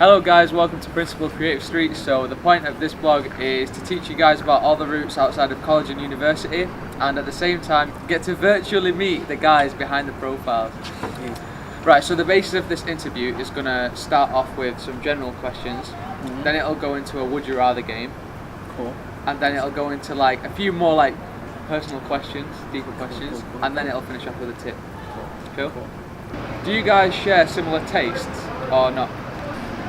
Hello guys, welcome to Principal Creative Street. So the point of this blog is to teach you guys about all the routes outside of college and university, and at the same time get to virtually meet the guys behind the profiles. Right, so the basis of this interview is going to start off with some general questions, then it'll go into a would you rather game, and then it'll go into like a few more like personal questions, deeper questions, and then it'll finish off with a tip. Cool? Do you guys share similar tastes or not?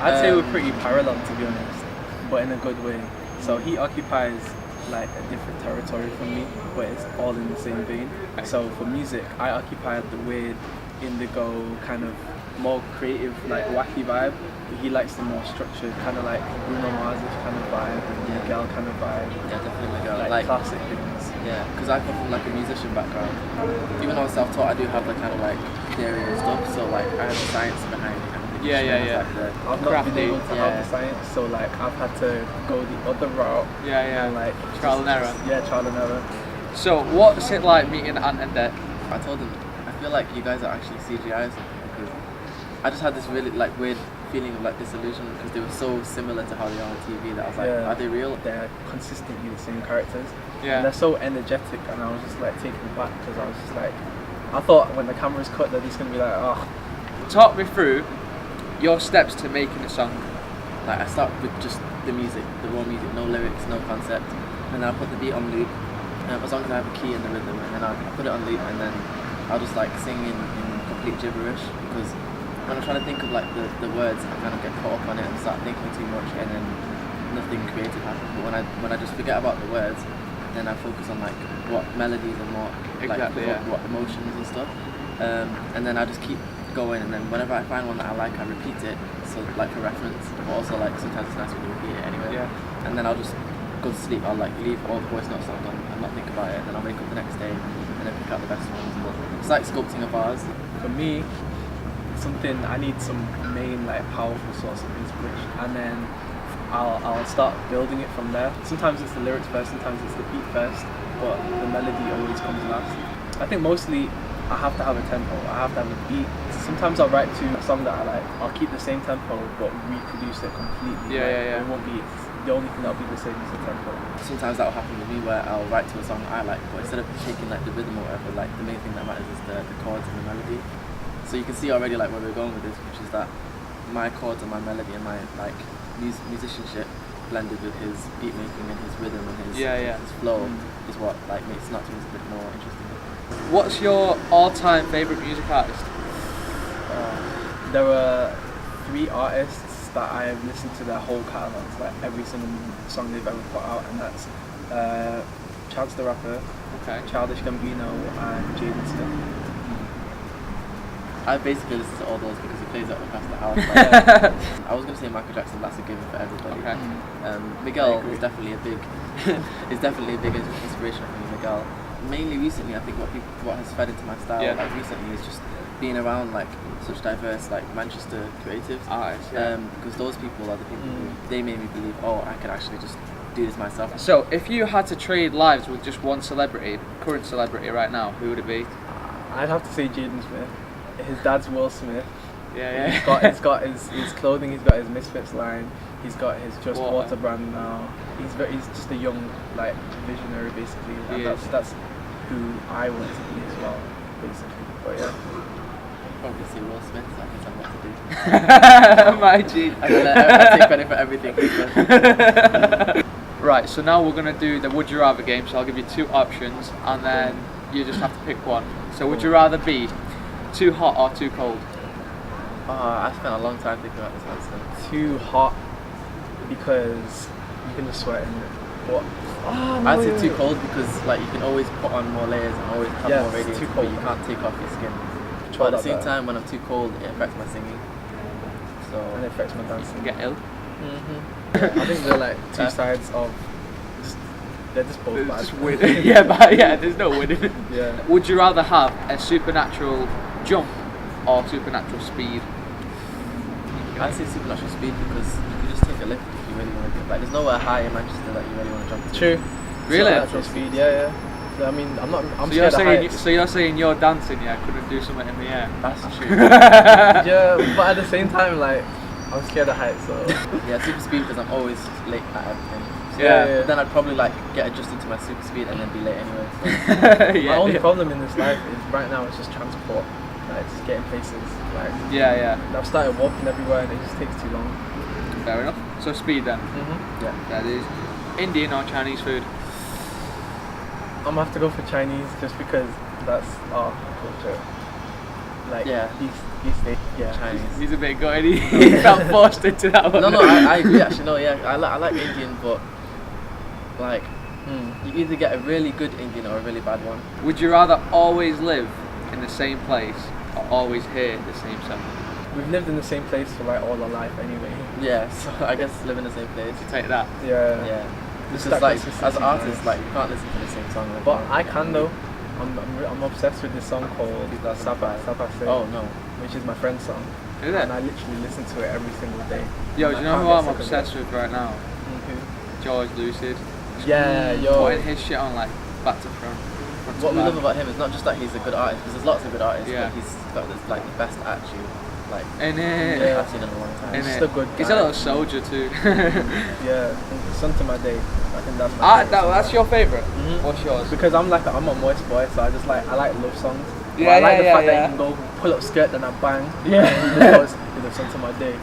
I'd say we're pretty parallel, to be honest, but in a good way. So he occupies like a different territory from me, but it's all in the same vein. So for music, I occupy the weird, indigo, kind of more creative, like wacky vibe. He likes the more structured, kind of like Bruno Mars-ish kind of vibe, and Miguel kind of vibe. Yeah, definitely Miguel. Like classic things. Yeah, because I come from like a musician background. Even though I'm self-taught, I do have the kind of like theory and stuff. So like I have the science behind it. Yeah. Like I've not been able to have the science, so like I've had to go the other route. And like trial and error. Trial and error. So what's it like meeting Ant and Dec? I told them, I feel like you guys are actually CGIs because I just had this really like weird feeling of like disillusion because they were so similar to how they are on TV that I was like, are they real? They're consistently the same characters. Yeah. And they're so energetic, and I was just like taken back because I was just like, I thought when the camera's cut that he's gonna be like, oh. Talk me through your steps to making a song. Like I start with just the music, the raw music, no lyrics, no concept, and then I'll put the beat on loop, as long as I have a key in the rhythm, and then I'll put it on loop, and then I'll just like sing in complete gibberish because when I'm trying to think of like the words, I kind of get caught up on it and start thinking too much, and then nothing creative happens. But when I just forget about the words, then I focus on like what melodies and what what emotions and stuff, and then I just keep going, and then whenever I find one that I like, I repeat it, so like a reference, but also like sometimes it's nice when you repeat it anyway. Yeah. And then I'll just go to sleep. I'll like leave all the voice notes on and not think about it, and then I'll wake up the next day and then pick out the best ones. But it's like sculpting a vase. For me, something I need some main like powerful source of inspiration, and then I'll start building it from there. Sometimes it's the lyrics first, sometimes it's the beat first, but the melody always comes last. I think mostly I have to have a tempo, I have to have a beat. Sometimes I'll write to a song that I like, I'll keep the same tempo but reproduce it completely. It won't be, the only thing that'll be the same is the tempo. Sometimes that'll happen with me where I'll write to a song I like, but instead of taking like the rhythm or whatever, like the main thing that matters is the chords and the melody. So you can see already like where we're going with this, which is that my chords and my melody and my like musicianship blended with his beat making and his rhythm and his flow is what like makes NotTwins a bit more interesting. What's your all-time favourite music artist? There were 3 artists that I have listened to their whole catalogs, like every single song they've ever put out, and that's Chance the Rapper, Childish Gambino, and Nxdia. I basically listen to all those because he plays it across the house. I was going to say Michael Jackson, that's a given for everybody. Miguel is definitely a big inspiration for me. Miguel. Mainly recently, I think what has fed into my style like recently is just being around like such diverse like Manchester creatives, because those people are the people who they made me believe, I can actually just do this myself. So if you had to trade lives with just one celebrity, current celebrity right now, who would it be? I'd have to say Jaden Smith. His dad's Will Smith. He's got his clothing, he's got his Misfits line, he's got his Just Water brand now. He's just a young like visionary basically, and that's who I want to be as well, basically. But probably say Will Smith, so I can tell him what to do. My G. I take credit for everything. Right, so now we're going to do the Would You Rather game, so I'll give you 2 options and then you just have to pick one. So would you rather be too hot or too cold? I spent a long time thinking about this answer. Too hot because you can just sweat in it. What? I'd say too cold because like you can always put on more layers and always have more radiance, but you can't take off your skin. But at the same time, when I'm too cold, it affects my singing. And it affects my dancing. You get ill. I think they're like 2 sides of. They're just both bad. Just winning. There's no winning. Yeah. Would you rather have a supernatural jump or supernatural speed? I'd say supernatural speed because you can just take a lift if you really want to get. Like, there's nowhere high in Manchester that you really want to jump to. True. Really? Supernatural speed, yeah. I mean, I'm so scared of heights. So you're saying you're dancing, couldn't do something in the air? That's true. Yeah, but at the same time, like, I'm scared of heights, so. Yeah, super speed because I'm always late at everything. So Yeah. But then I'd probably like get adjusted to my super speed and then be late anyway. So. My only problem in this life is right now it's just transport, like just getting places. Like Yeah. I've started walking everywhere and it just takes too long. Fair enough. So speed then. Yeah. That is Indian or Chinese food. I'm gonna have to go for Chinese just because that's our culture. Like East Asia. Yeah. Chinese. He's a bit gutted. He felt forced into that one. No, I agree actually. No, yeah, I like Indian, but like you either get a really good Indian or a really bad one. Would you rather always live in the same place or always hear the same sound? We've lived in the same place for like all our life anyway. Yeah, so I guess live in the same place. Take that. Yeah. Yeah. This It's just like as artists, like you can't listen to the same song. Like, But I can though. I'm obsessed with this song called Sapa Say, oh no. which is my friend's song, Is and it? I literally listen to it every single day. Yo, do I you know can't who I'm get sick of obsessed with right now? it. George Lucid. Yeah, yo. Putting his shit on like back to front. What we love about him is not just that he's a good artist, because there's lots of good artists, Yeah. but he's got this, like the best attitude, like In it. Yeah. I've seen in a long time. He's Innit? just a good He's guy. a little soldier too. Yeah, Son to My Day. I think that's my favorite song. That's your favourite? Mhm. What's yours? Because I'm a moist boy, so I like love songs. But Yeah, I like the yeah, fact yeah. that you can go pull up skirt and I bang. Yeah. And he just goes, "It's a Son to My Day."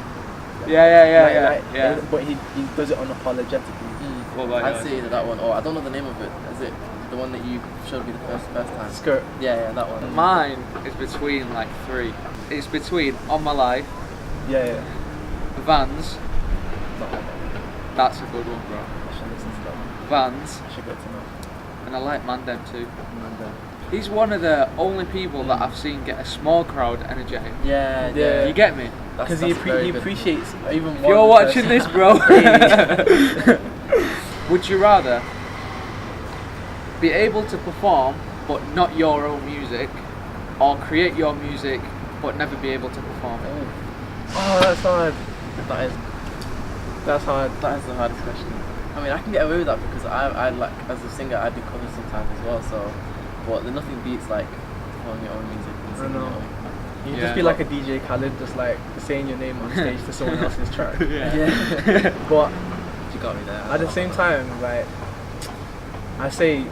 Yeah. But he does it unapologetically. What about I'd yours? say either that one, or I don't know the name of it. Is it the one that you showed me the first time? Skirt. Yeah, that one. Mine is between like three. It's between On My Life, Yeah. Vans. Not like that. That's a good one, bro. I should listen to that one. Vans, I should get to know. and I like Mandem too. And, He's one of the only people that I've seen get a small crowd energetic. yeah. Yeah. You get me? Because he appreciates even If one. you're watching person. this, bro. Would you rather be able to perform but not your own music, or create your music but never be able to perform it? Oh, that's hard. That is That's hard. the hardest question. I mean, I can get away with that because I like as a singer I do covers sometimes as well. So, but nothing beats like performing your own music and singing know. your own. You Yeah. just be like a DJ Khaled, just like saying your name on stage to someone else's track. Yeah. But You got me there. at the same time, like I say,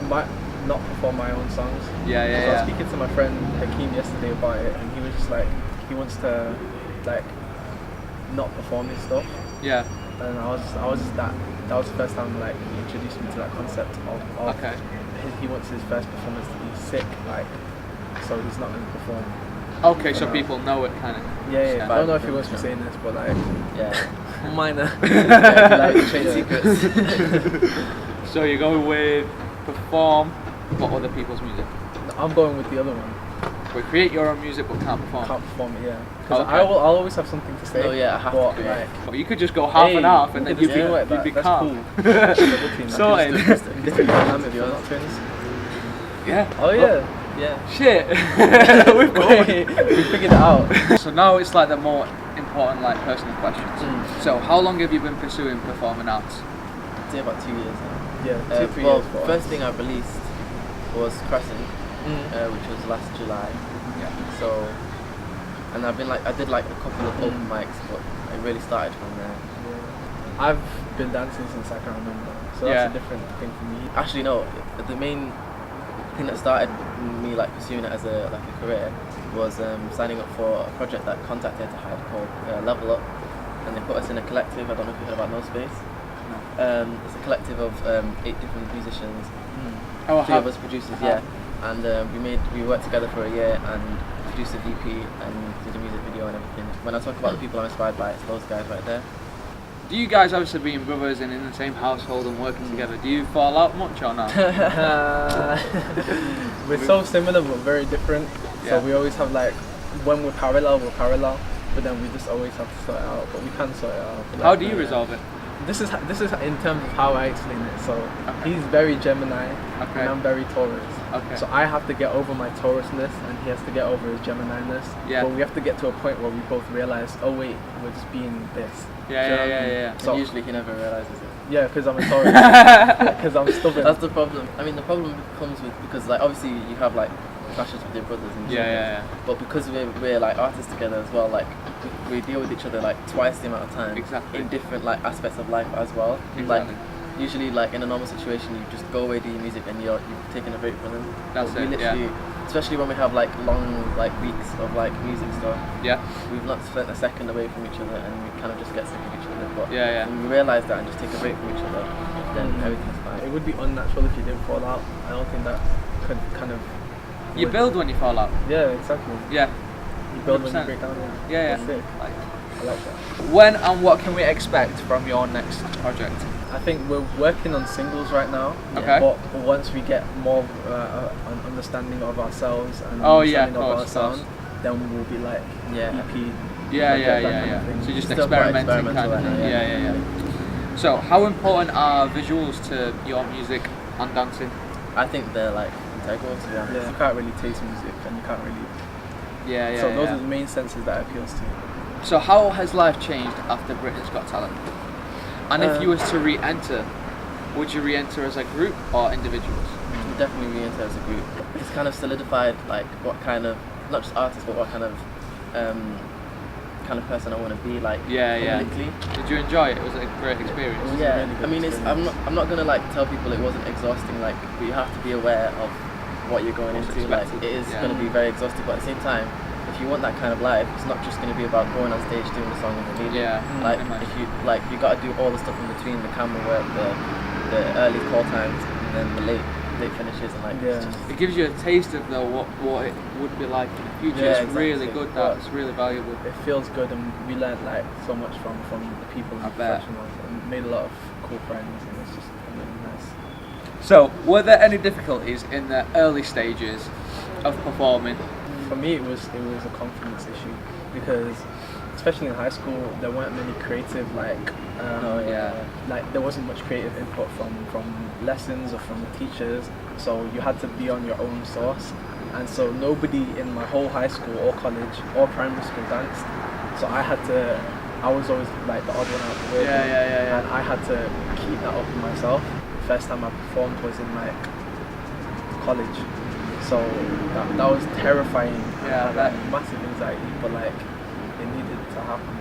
not perform my own songs. Yeah, I was speaking to my friend Hakeem yesterday about it, and he was just like, he wants to like not perform his stuff. Yeah. And I was just that was the first time like he introduced me to that concept of Okay. he wants his first performance to be sick, like so he's not going to perform. Okay, so people know it kind of. Yeah. I don't know if he wants me saying this, but like Yeah. minor. Like trade secrets. So you're going with perform but other people's music. I'm going with the other one. We create your own music but can't perform. Can't perform it, yeah. Because Okay. I'll always have something to say. Oh, yeah, I have to but, create. like, But you could just go half and half, and we then could you'd just be, do it like you'd be that. calm. That's cool. Double team, Sorted. different dynamic, you're not twins. Yeah. Oh yeah. Yeah. Shit. We've got Wait, we figured it out. So now it's like the more important, like personal questions. So how long have you been pursuing performing arts? I'd say about 2 years now. Yeah, 2-3 well, years. for first us. thing I released was Crescent, which was last July. Yeah. So, and I did like a couple of open mics, but it really started from there. Yeah. I've been dancing since I can remember, so Yeah. that's a different thing for me. Actually, no, the main thing that started me like pursuing it as a career was signing up for a project that Contact Theatre had called Level Up, and they put us in a collective. I don't know if you heard about No Space. It's a collective of 8 different musicians, 3 of us producers, and we worked together for a year and produced a VP and did a music video and everything. When I talk about the people I'm inspired by, it's those guys right there. Do you guys, obviously being brothers and in the same household and working together, do you fall out much or not? We're so similar but very different. So Yeah. we always have like, when we're parallel, but then we just always have to sort it out. But we can sort it out. How Like, do you resolve it? This is in terms of how I explain it. So he's very Gemini, Okay. and I'm very Taurus. Okay. So I have to get over my Taurusness, and he has to get over his Gemini-ness. Yeah. But we have to get to a point where we both realize, oh wait, we're just being this. Yeah, Do you know yeah, what I mean? yeah, yeah. So And usually he never realizes it. yeah, because I'm a Taurus. Because I'm stubborn. That's the problem. I mean, the problem comes with because like obviously you have like clashes with your brothers and Yeah. But because we're like artists together as well, like we deal with each other like twice the amount of time. Exactly. In different like aspects of life as well. Exactly. Like usually like in a normal situation you just go away, do your music, and you've taken a break from them. That's But we it, literally, especially when we have like long like weeks of like music stuff. Yeah. We've not spent a second away from each other, and we kind of just get sick of each other. But Yeah. when we realise that and just take a break from each other, then everything's fine. It would be unnatural if you didn't fall out. I don't think that could kind of. You build when you fall out. Yeah, exactly. Yeah. You build when you 100%. break down. Yeah. That's it. Like, I like that. when and what can we expect from your next project? I think we're working on singles right now. Okay. But once we get more an understanding of ourselves and Oh, yeah, understanding of of our course. sound, then we'll be like Yeah. EP. Yeah. that kind of thing. So just Still quite experimenting kind experimental of right thing. now, Yeah. So how important are visuals to your music and dancing? I think they're like integral to be honest. Yeah. You can't really taste music and you can't really. Yeah. So those are the main senses that it appeals to. So how has life changed after Britain's Got Talent? And if you was to re-enter, would you re-enter as a group or individuals? We definitely re-enter as a group. It's kind of solidified like what kind of, not just artist, but what kind of person I want to be like publicly. Did you enjoy it? Was it a great experience? It was a Yeah, really good I mean, experience. I'm not gonna like tell people it wasn't exhausting, like, but you have to be aware of what you're going What's into. Like, expected, it is yeah. gonna be very exhausting, but at the same time, if you want that kind of life, it's not just gonna be about going on stage doing the song and the leaving. Yeah, Like, pretty much. if you gotta do all the stuff in between, the camera work, the early call times, and then the late finishes, and like, it's Yeah. just, It gives you a taste of what it would be like in the future. Yeah, It's really exactly. good. That it's really valuable. It feels good, and we learned like so much from the people I and bet. professionals, and made a lot of cool friends, and it's just really nice. So, were there any difficulties in the early stages of performing? For me, it was a confidence issue because, especially in high school, there weren't many creative like there wasn't much creative input from lessons or from the teachers. So you had to be on your own source, and so nobody in my whole high school or college or primary school danced. So I was always like the odd one out of the way. Yeah. And I had to keep that up in myself. The first time I performed was in like college. So that was terrifying. Yeah, I had, like, massive anxiety, but like it needed to happen.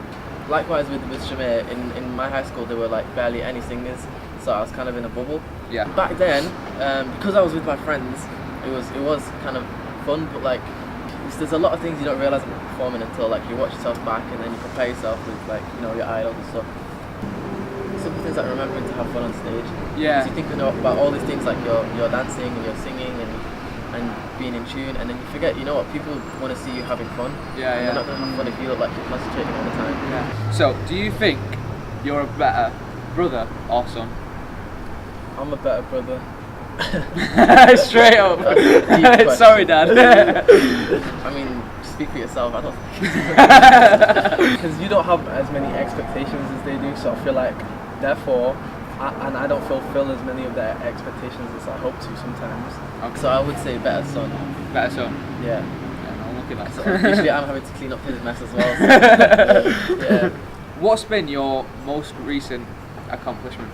likewise with Shamir, in my high school there were like barely any singers, so I was kind of in a bubble. Yeah. Back then, because I was with my friends, it was kind of fun, but like there's a lot of things you don't realise about performing until like you watch yourself back and then you compare yourself with like, you know, your idols and stuff. Some things like remembering to have fun on stage. Yeah. Because you think about all these things like you're dancing and you're singing and being in tune, and then you forget, you know what, people want to see you having fun. Yeah, and yeah. they're not going to have fun if you look like you're concentrating all the time. Yeah. So, do you think you're a better brother or son? I'm a better brother. Straight up. That's a deep question. Sorry, Dad. I mean, speak for yourself. I don't think. Because you don't have as many expectations as they do, so I feel like, therefore, I don't fulfill as many of their expectations as I hope to sometimes. Okay. So I would say better son. Better son. Yeah. Yeah, no, look at So that. usually I'm having to clean up his mess as well. So, yeah. What's been your most recent accomplishment?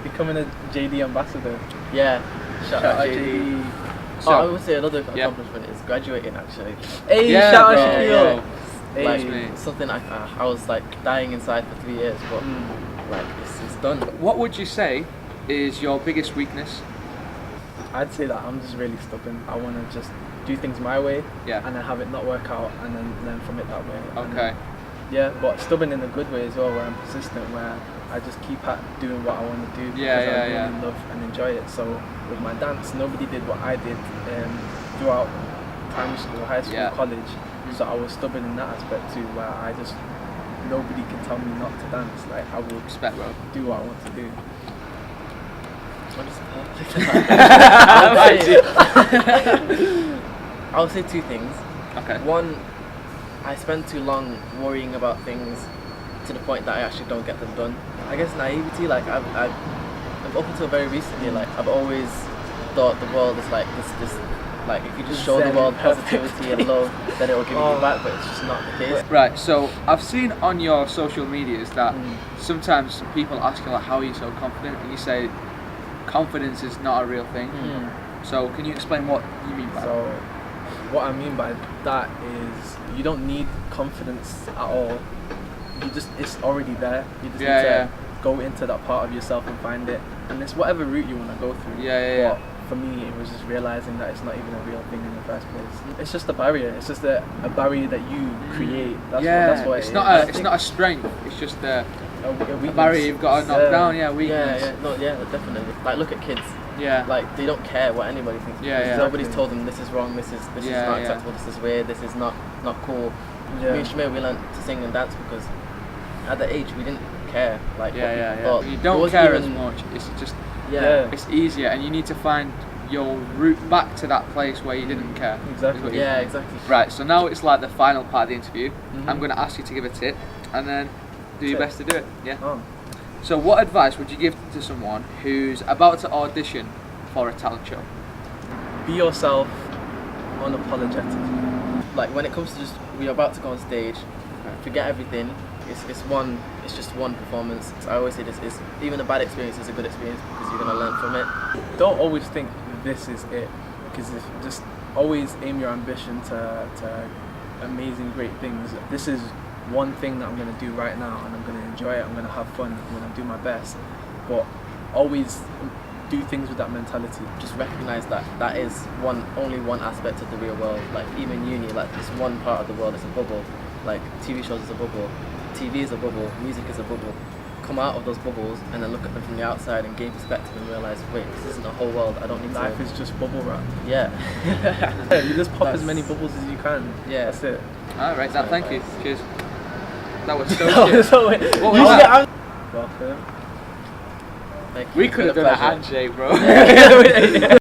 Becoming a JD ambassador. Yeah. Shout out JD. JD. So, I would say another yeah. accomplishment is graduating actually. Hey, Yeah, shout out bro, Shaquille. bro. Hey. Like something I was like dying inside for 3 years, but like it's done. what would you say is your biggest weakness? I'd say that I'm just really stubborn. I want to just do things my way, Yeah. and then have it not work out, and then learn from it that way. And, Okay. yeah, but stubborn in a good way as well, where I'm persistent, where I just keep at doing what I want to do because I really Yeah. love and enjoy it. So with my dance, nobody did what I did throughout primary school, high school, Yeah. college. So I was stubborn in that aspect too, where I just, nobody can tell me not to dance. Like, I will Respect, bro. do what I want to do. I'm just Okay. I'll say two things. Okay. One, I spend too long worrying about things to the point that I actually don't get them done. I guess naivety, like I've up until very recently, like I've always thought the world is like this like if you just show the Zen, world perfect. positivity and love, then it will give Oh. you back, but it's just not the case. Right, so I've seen on your social medias that sometimes people ask you like, how are you so confident? And you say confidence is not a real thing. So can you explain what you mean by that? So, what I mean by that is you don't need confidence at all. It's already there. You just need to go into that part of yourself and find it. And it's whatever route you want to go through. Yeah. But for me, it was just realizing that it's not even a real thing in the first place. It's just a barrier. It's just a barrier that you create. That's what it's not a strength. It's just a barrier you've got to knock down. Yeah, weakness. Definitely. Like, look at kids. Yeah. Like, they don't care what anybody thinks. Nobody's told them this is wrong, this is not acceptable, this is weird, this is not cool. Me and Shaquille, we learned to sing and dance because at that age we didn't care. Like, You don't care as much. It's just it's easier, and you need to find your route back to that place where you didn't care. Exactly. Yeah, exactly. Right. So now it's like the final part of the interview. I'm going to ask you to give a tip, and then do your best to do it. Yeah. Oh. So what advice would you give to someone who's about to audition for a talent show? Be yourself, unapologetic. Like, when it comes to just we're about to go on stage, forget everything. It's just one performance. I always say this is even a bad experience is a good experience because you're gonna learn from it. Don't always think this is it, because just always aim your ambition to amazing great things. This is one thing that I'm gonna do right now, and I'm gonna enjoy it. I'm gonna have fun. I'm gonna do my best, but always do things with that mentality. Just recognize that is only one aspect of the real world. Like, even uni, like, this one part of the world is a bubble. Like, TV shows is a bubble, TV is a bubble, music is a bubble. Come out of those bubbles and then look at them from the outside and gain perspective and realize, wait, this isn't a whole world. I don't need Life is just bubble wrap. Yeah. You just pop as many bubbles as you can. Yeah. That's it. Alright, thank you. Cheers. That was so good. What was that? Welcome. Thank you. We could have done a handshake, bro.